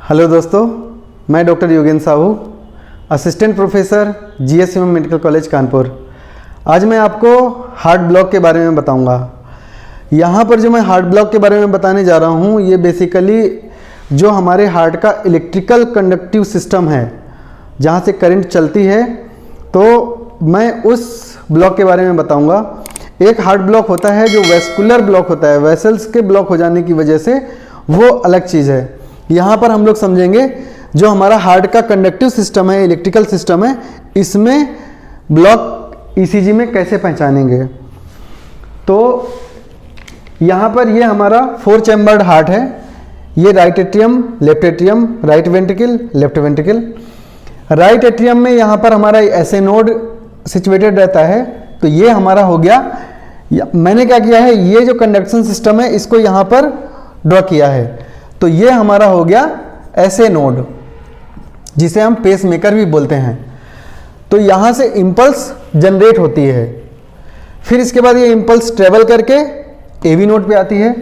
Hello दोस्तों, मैं doctor Yogendra Sahu, assistant professor GSM medical college Kanpur. आज मैं आपको हार्ट ब्लॉक के बारे में बताऊंगा। यहाँ पर जो मैं हार्ट ब्लॉक के बारे में बताने जा रहा हूँ, ये बेसिकली जो हमारे हार्ट का इलेक्ट्रिकल कंडक्टिव सिस्टम है, जहाँ से करंट चलती है, तो मैं उस ब्लॉक के बारे में बताऊंगा। एक हार्ट ब्लॉक होता है जो वेस्कुलर ब्लॉक होता है, वेसल्स के ब्लॉक हो जाने की वजह से, वो अलग चीज़ है। यहाँ पर हम लोग समझेंगे जो हमारा हार्ट का कंडक्टिव सिस्टम है, इलेक्ट्रिकल सिस्टम है, इसमें ब्लॉक ECG में कैसे पहचानेंगे। तो यहाँ पर ये हमारा 4 चैम्बर्ड हार्ट है। ये right atrium, left atrium, right ventricle, left ventricle. Right atrium में यहाँ पर हमारा ऐसे नोड सिचुएटेड रहता है। तो ये हमारा हो गया, मैंने क्या किया है, ये जो कंडक्शन सिस्टम है इसको यहाँ पर ड्रॉ किया है। तो ये हमारा हो गया ऐसे नोड, जिसे हम पेस मेकर भी बोलते हैं। तो यहाँ से इम्पल्स जनरेट होती है, फिर इसके बाद ये इम्पल्स ट्रेवल करके AV नोड पे आती है।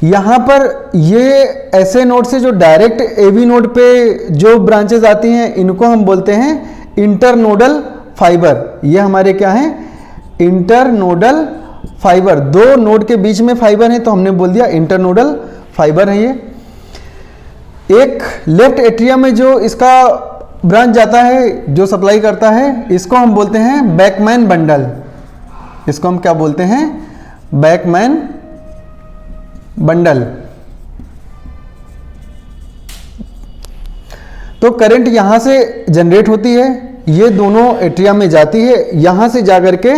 यहाँ पर ये ऐसे नोड से जो डायरेक्ट AV नोड पे जो ब्रांचेस आती हैं, इनको हम बोलते हैं इंटरनोडल फाइबर। ये हमारे क्या हैं, इंटरनोडल फाइबर। दो नोड के बीच में फाइबर है, तो हमने बोल दिया इंटरनोडल फाइबर है ये। एक लेफ्ट एट्रियम में जो इसका ब्रांच जाता है, जो सप्लाई करता है, इसको हम बोलते हैं बैकमैन बंडल। इसको हम क्या बोलते हैं, बैकमैन बंडल। तो करंट यहां से जनरेट होती है, ये दोनों एट्रियम में जाती है, यहां से जाकर के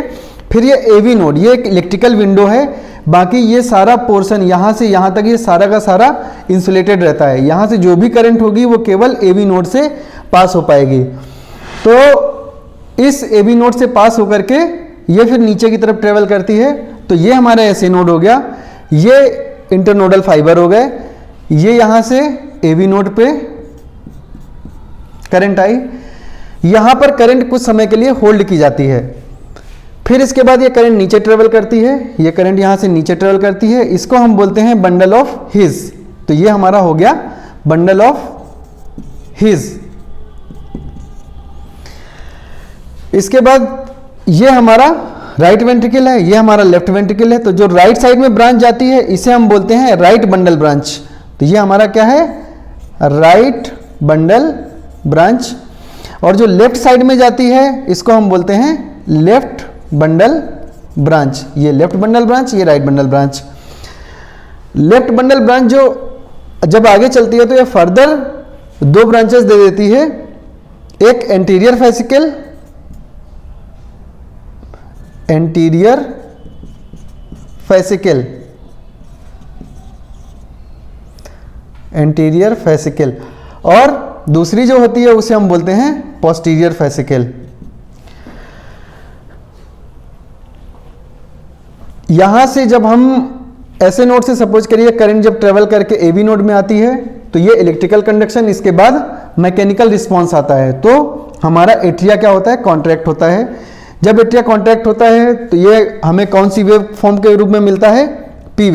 फिर ये AV नोड, ये एक इलेक्ट्रिकल विंडो है। बाकी ये सारा पोर्शन यहाँ से यहाँ तक ये सारा का सारा इंसुलेटेड रहता है। यहाँ से जो भी करंट होगी वो केवल AV नोड से पास हो पाएगी। तो इस AV नोड से पास होकर के ये फिर नीचे की तरफ ट्रेवल करती है। तो ये हमारा ऐसे नोड हो गया, ये इंटरनोडल फाइबर हो गए। ये यहाँ से AV नोड पे करंट आई, यहाँ पर करंट कुछ समय के लिए होल्ड की जाती है। फिर इसके बाद ये करंट नीचे ट्रेवल करती है, ये करंट यहाँ से नीचे ट्रेवल करती है। इसको हम बोलते हैं बंडल ऑफ हिज। तो ये हमारा हो गया बंडल ऑफ हिज। इसके बाद ये हमारा राइट वेंट्रिकल है, ये हमारा लेफ्ट वेंट्रिकल है। तो जो राइट साइड में ब्रांच जाती है, इसे हम बोलते हैं राइट बंडल ब्रांच। तो ये हमारा क्या है, राइट बंडल ब्रांच। और जो लेफ्ट साइड में जाती है, इसको हम बोलते हैं लेफ्ट बंडल ब्रांच। ये लेफ्ट बंडल ब्रांच, ये right bundle branch. Left bundle branch जो जब आगे चलती है, तो ये फर्दर दो ब्रांचेस दे देती है। एक anterior fascicle, anterior fascicle, anterior fascicle, और दूसरी जो होती है उसे हम बोलते हैं पोस्टीरियर फेसिकल। यहां से जब हम ऐसे नोड से सपोज करिए करंट जब ट्रेवल करके AV नोड में आती है, तो ये इलेक्ट्रिकल कंडक्शन, इसके बाद मैकेनिकल रिस्पांस आता है। तो हमारा एट्रिया क्या होता है, कॉन्ट्रैक्ट होता है। जब एट्रिया कॉन्ट्रैक्ट होता है, तो ये हमें कौन सी वेव फॉर्म के रूप में मिलता है, पी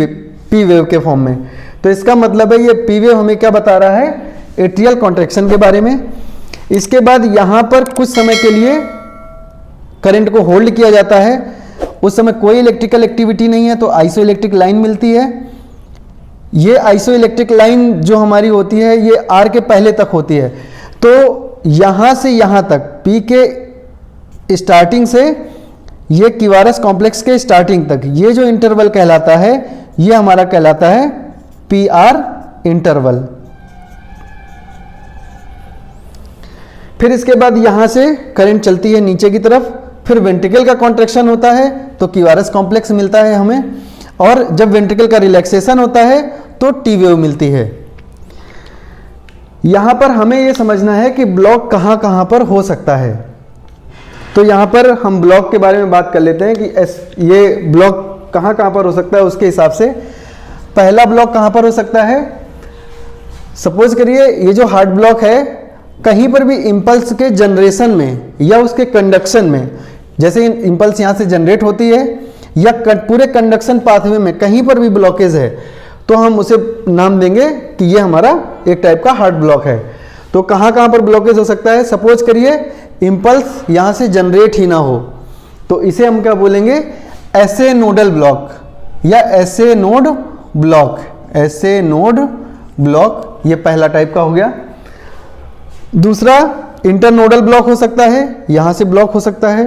वेव के फॉर्म में। तो इसका मतलब है ये P वेव हमें क्या बता रहा है, एट्रियल कॉन्ट्रैक्शन के बारे में। इसके बाद यहां पर कुछ समय के लिए करंट को होल्ड किया जाता है। उस समय कोई इलेक्ट्रिकल एक्टिविटी नहीं है, तो आइसो इलेक्ट्रिक लाइन मिलती है। ये आइसो इलेक्ट्रिक लाइन जो हमारी होती है, ये R के पहले तक होती है। तो यहां से यहां तक, P के स्टार्टिंग से ये क्यूआरएस कॉम्प्लेक्स के स्टार्टिंग तक, ये जो इंटरवल कहलाता है, ये हमारा कहलाता है PR इंटरवल। फिर इसके बाद यहां से करंट चलती है नीचे की तरफ, फिर वेंट्रिकल का कॉन्ट्रैक्शन होता है, तो क्यूआरएस कॉम्प्लेक्स मिलता है हमें। और जब वेंट्रिकल का रिलैक्सेशन होता है, तो T वेव मिलती है। यहां पर हमें यह समझना है कि ब्लॉक कहां कहां पर हो सकता है। तो यहां पर हम ब्लॉक के बारे में बात कर लेते हैं कि ये ब्लॉक कहां कहां पर हो सकता है। उसके हिसाब से पहला ब्लॉक कहां पर हो सकता है, सपोज करिए ये जो हार्ट ब्लॉक है, कहीं पर भी इंपल्स के जनरेशन में या उसके कंडक्शन में, जैसे इंपल्स यहां से जनरेट होती है या पूरे कंडक्शन पाथवे में कहीं पर भी ब्लॉकेज है, तो हम उसे नाम देंगे कि ये हमारा एक टाइप का हार्ट ब्लॉक है। तो कहाँ कहाँ पर ब्लॉकेज हो सकता है? सपोज करिए इम्पल्स यहाँ से जनरेट ही ना हो, तो इसे हम क्या बोलेंगे? ऐसे नोडल ब्लॉक या ऐसे नोड ब्लॉक। ऐसे नोड ब्लॉक ये पहला टाइप का हो गया। दूसरा इंटरनोडल ब्लॉक हो सकता है, यहां से ब्लॉक हो सकता है।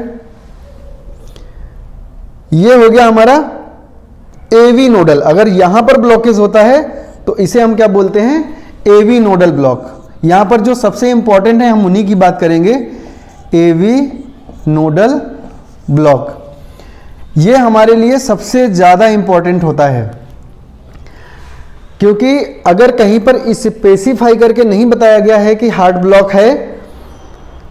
ये हो गया हमारा एवी नोडल। अगर यहां पर ब्लॉकेज होता है तो इसे हम क्या बोलते हैं? AV nodal block. यहां पर जो सबसे इंपॉर्टेंट है हम उन्हीं की बात करेंगे, एवी नोडल ब्लॉक। ये हमारे लिए सबसे ज्यादा इंपॉर्टेंट होता है, क्योंकि अगर कहीं पर स्पेसिफाई करके नहीं बताया गया है कि हार्ट ब्लॉक है,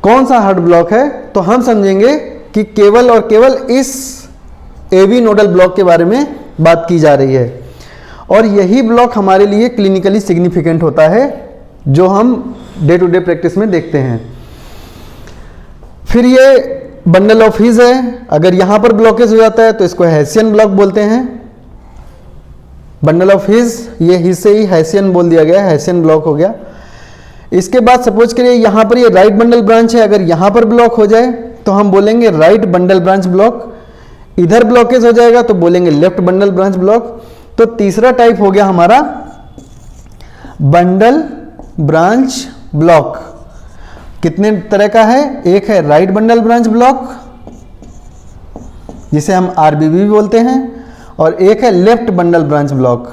कौन सा हार्ट ब्लॉक है, तो हम समझेंगे कि केवल और केवल इस एवी नोडल ब्लॉक के बारे में बात की जा रही है। और यही ब्लॉक हमारे लिए क्लिनिकली सिग्निफिकेंट होता है, जो हम डे टू डे प्रैक्टिस में देखते हैं। फिर ये बंडल ऑफ हिज है। अगर यहां पर ब्लॉकेज हो जाता है तो इसको हैसियन ब्लॉक बोलते हैं। बंडल ऑफ हिज, ये हिज से ही हैसियन बोल दिया गया, हैसियन ब्लॉक हो गया। इसके बाद सपोज करिए यहां पर ये राइट बंडल ब्रांच है, अगर यहां पर ब्लॉक हो जाए तो हम बोलेंगे राइट बंडल ब्रांच ब्लॉक। इधर ब्लॉकेज हो जाएगा तो बोलेंगे लेफ्ट बंडल ब्रांच ब्लॉक। तो तीसरा टाइप हो गया हमारा बंडल ब्रांच ब्लॉक। कितने तरह का है? एक है राइट बंडल ब्रांच ब्लॉक, जिसे हम आरबीबी बोलते हैं, और एक है लेफ्ट बंडल ब्रांच ब्लॉक।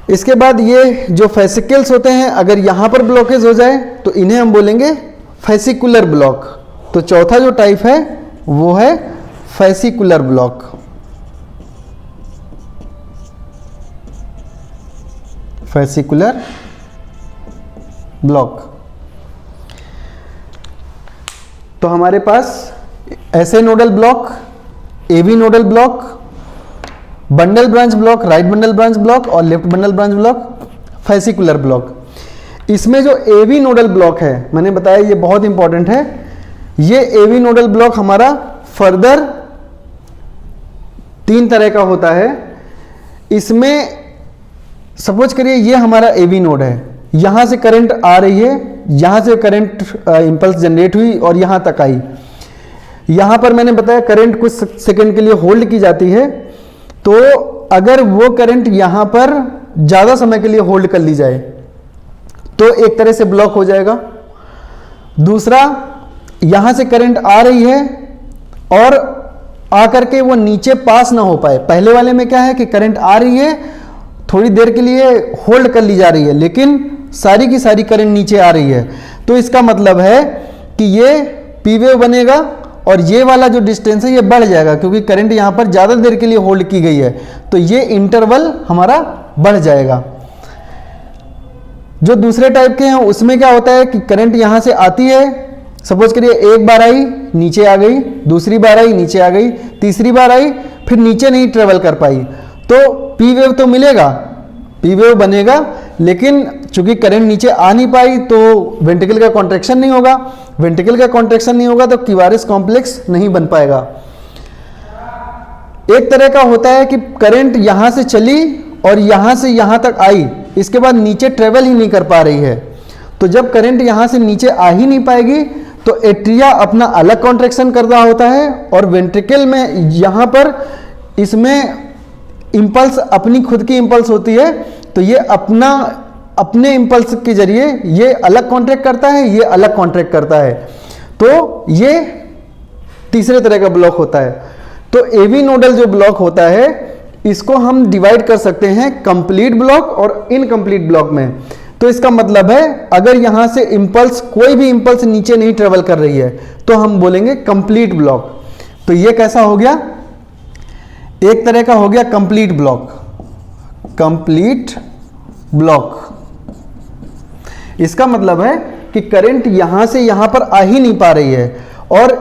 इसके बाद ये जो फेसिकल्स होते हैं, अगर यहां पर ब्लॉकेज हो जाए तो इन्हें हम बोलेंगे फेसिकुलर ब्लॉक। तो चौथा जो टाइप है वो है फेसिकुलर ब्लॉक। Fascicular block. तो हमारे पास ऐसे nodal block, AV nodal block, bundle branch block, right bundle branch block और left bundle branch block, fascicular block. इसमें जो एवी नोडल ब्लॉक है, मैंने बताया ये बहुत इंपॉर्टेंट है। ये एवी नोडल ब्लॉक हमारा फर्दर 3 तरह का होता है। इसमें सपोज करिए ये हमारा एवी नोड है, यहां से करंट आ रही है, यहां से करंट इंपल्स जनरेट हुई और यहां तक आई। यहां पर मैंने बताया करंट कुछ सेकंड के लिए होल्ड की जाती है। तो अगर वो करंट यहां पर ज्यादा समय के लिए होल्ड कर ली जाए तो एक तरह से ब्लॉक हो जाएगा। दूसरा, यहां से करंट आ रही है और आकर के वो नीचे पास ना हो पाए। पहले वाले में क्या है कि करंट आ रही है, थोड़ी देर के लिए होल्ड कर ली जा रही है, लेकिन सारी की सारी करंट नीचे आ रही है। तो इसका मतलब है कि ये पी वेव बनेगा और ये वाला जो डिस्टेंस है ये बढ़ जाएगा, क्योंकि करंट यहां पर ज्यादा देर के लिए होल्ड की गई है, तो ये इंटरवल हमारा बढ़ जाएगा। जो दूसरे टाइप के हैं उसमें क्या होता है कि करंट यहां से आती है, सपोज करिए एक बार आई नीचे आ गई, दूसरी बार आई नीचे आ गई, तीसरी बार आई फिर नीचे नहीं ट्रेवल कर पाई, तो पी वेव तो मिलेगा, पी वेव बनेगा, लेकिन चूंकि करंट नीचे आ नहीं पाई तो वेंट्रिकल का कॉन्ट्रैक्शन नहीं होगा। वेंट्रिकल का कॉन्ट्रैक्शन नहीं होगा तो क्यूआरएस कॉम्प्लेक्स नहीं बन पाएगा। एक तरह का होता है कि करंट यहां से चली और यहां से यहां तक आई, इसके बाद नीचे ट्रेवल ही नहीं कर पा रही है। तो जब करंट यहां से नीचे आ ही नहीं पाएगी तो एट्रिया अपना अलग कॉन्ट्रैक्शन कर रहा होता है और वेंट्रिकल में यहां पर इसमें इंपल्स अपनी खुद की इंपल्स होती है, तो ये अपने इंपल्स के जरिए ये अलग कॉन्ट्रैक्ट करता है, ये अलग कॉन्ट्रैक्ट करता है। तो ये तीसरे तरह का ब्लॉक होता है। तो एवी नोडल जो ब्लॉक होता है इसको हम डिवाइड कर सकते हैं कंप्लीट ब्लॉक और इनकम्प्लीट ब्लॉक में। तो इसका मतलब है अगर यहां से इंपल्स, कोई भी इंपल्स नीचे नहीं ट्रेवल कर रही है तो हम बोलेंगे कंप्लीट ब्लॉक। तो ये कैसा हो गया? एक तरह का हो गया कंप्लीट ब्लॉक। कंप्लीट ब्लॉक इसका मतलब है कि करंट यहां से यहां पर आ ही नहीं पा रही है, और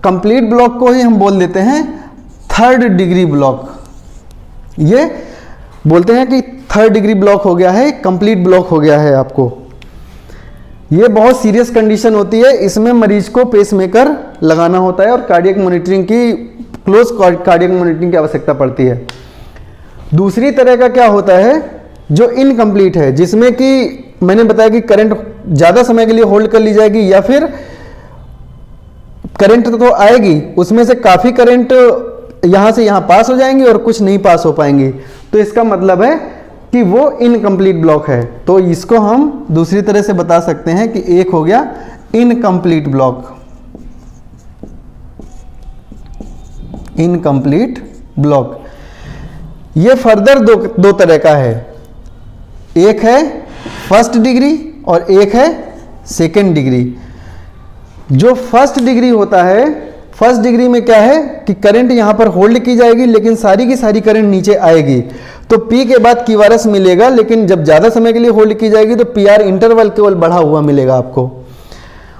कंप्लीट ब्लॉक को ही हम बोल देते हैं थर्ड डिग्री ब्लॉक। ये बोलते हैं कि थर्ड डिग्री ब्लॉक हो गया है, कंप्लीट ब्लॉक हो गया है आपको। ये बहुत सीरियस कंडीशन होती है, इसमें मरीज को पेसमेकर लगाना होता है और कार्डियक मॉनिटरिंग की क्लोज कार्डियक मॉनिटरिंग की आवश्यकता पड़ती है। दूसरी तरह का क्या होता है जो इनकम्प्लीट है, जिसमें कि मैंने बताया कि करंट ज़्यादा समय के लिए होल्ड कर ली जाएगी या फिर करंट तो आएगी, उसमें से काफ़ी करंट यहाँ से यहाँ पास हो जाएंगी और कुछ नहीं पास हो पाएंगी, तो इसका मतलब है कि वो इनकम्प्लीट ब्लॉक है। तो इसको हम दूसरी तरह से बता सकते हैं कि एक हो गया इनकम्प्लीट ब्लॉक, इनकम्प्लीट ब्लॉक। ये फर्दर दो तरह का है, एक है फर्स्ट डिग्री और एक है सेकेंड डिग्री। जो फर्स्ट डिग्री होता है, फर्स्ट डिग्री में क्या है कि करंट यहां पर होल्ड की जाएगी लेकिन सारी की सारी करंट नीचे आएगी, तो P के बाद क्यूआरएस मिलेगा, लेकिन जब ज़्यादा समय के लिए होल्ड की जाएगी तो PR इंटरवल केवल बढ़ा हुआ मिलेगा आपको।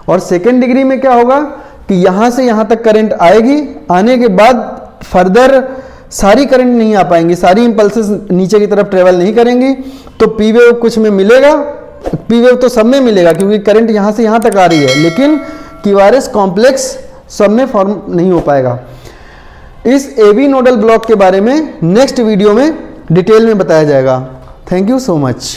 और सेकेंड डिग्री में क्या होगा कि यहां से यहां तक करंट आएगी, आने के बाद फर्दर सारी करंट नहीं आ पाएंगी, सारी इंपल्सेस नीचे की तरफ ट्रेवल नहीं करेंगी, तो P वेव कुछ में मिलेगा, P वेव तो सब में मिलेगा क्योंकि करंट यहां से यहां तक आ रही है, लेकिन क्यूआरएस कॉम्प्लेक्स सब में फॉर्म नहीं हो पाएगा। इस AB नोडल ब्लॉक के बारे में नेक्स्ट वीडियो में डिटेल में बताया जाएगा। Thank you so much.